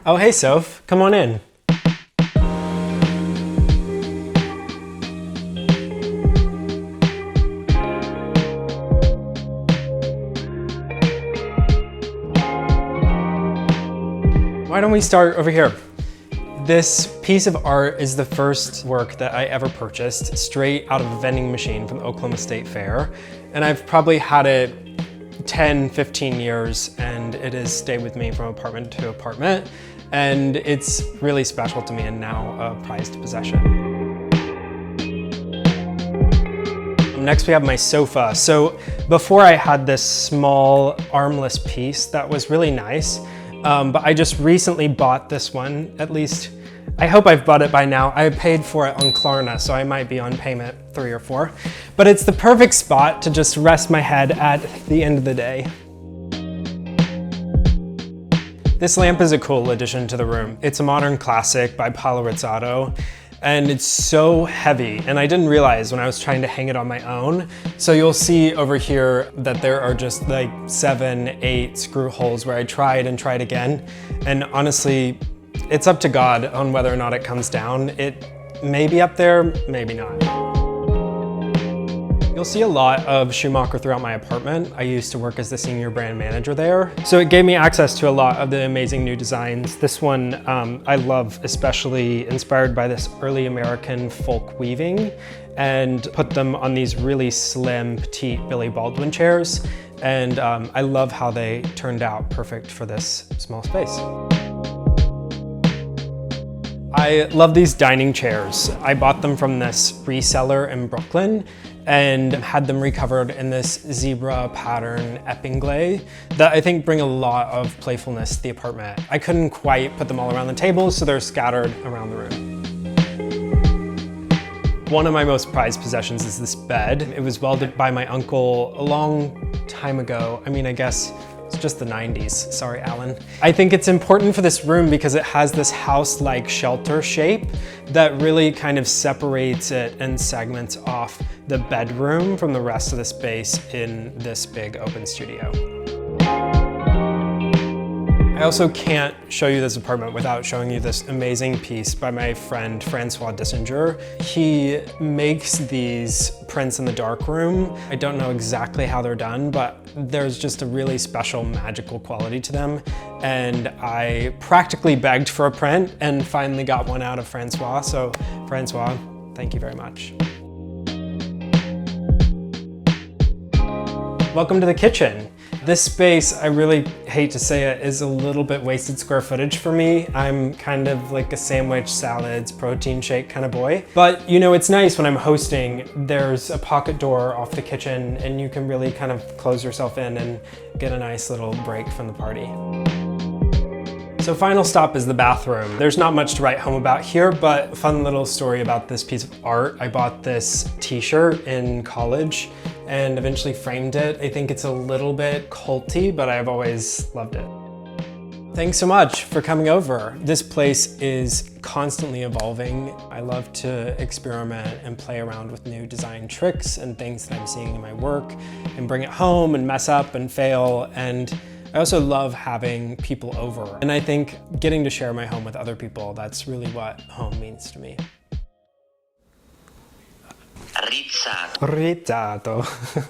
Oh, hey, Soph. Come on in. Why don't we start over here? This piece of art is the first work that I ever purchased straight out of a vending machine from the Oklahoma State Fair. And I've probably had it 10, 15 years, and it has stayed with me from apartment to apartment. And it's really special to me and now a prized possession. Next we have my sofa. So before I had this small armless piece that was really nice, but I just recently bought this one. At least, I hope I've bought it by now. I paid for it on Klarna, so I might be on payment 3 or 4. But it's the perfect spot to just rest my head at the end of the day. This lamp is a cool addition to the room. It's a modern classic by Paolo Rizzato, and it's so heavy, and I didn't realize when I was trying to hang it on my own. So you'll see over here that there are just like 7, 8 screw holes where I tried and tried again. And honestly, it's up to God on whether or not it comes down. It may be up there, maybe not. You'll see a lot of Schumacher throughout my apartment. I used to work as the senior brand manager there. So it gave me access to a lot of the amazing new designs. This one I love, especially inspired by this early American folk weaving, and put them on these really slim, petite Billy Baldwin chairs. And I love how they turned out perfect for this small space. I love these dining chairs. I bought them from this reseller in Brooklyn and had them recovered in this zebra pattern epinglay that I think bring a lot of playfulness to the apartment. I couldn't quite put them all around the table, so they're scattered around the room. One of my most prized possessions is this bed. It was welded by my uncle a long time ago. I mean, I guess it's just the 90s. Sorry, Alan. I think it's important for this room because it has this house-like shelter shape that really kind of separates it and segments off the bedroom from the rest of the space in this big open studio. I also can't show you this apartment without showing you this amazing piece by my friend Francois Dissinger. He makes these prints in the darkroom. I don't know exactly how they're done, but there's just a really special magical quality to them. And I practically begged for a print and finally got one out of Francois. So Francois, thank you very much. Welcome to the kitchen. This space, I really hate to say it, is a little bit wasted square footage for me. I'm kind of like a sandwich, salads, protein shake kind of boy. But you know, it's nice when I'm hosting, there's a pocket door off the kitchen and you can really kind of close yourself in and get a nice little break from the party. So final stop is the bathroom. There's not much to write home about here, but a fun little story about this piece of art. I bought this t-shirt in college and eventually framed it. I think it's a little bit culty, but I've always loved it. Thanks so much for coming over. This place is constantly evolving. I love to experiment and play around with new design tricks and things that I'm seeing in my work and bring it home and mess up and fail. And I also love having people over. And I think getting to share my home with other people, that's really what home means to me. Rizzato. Rizzato.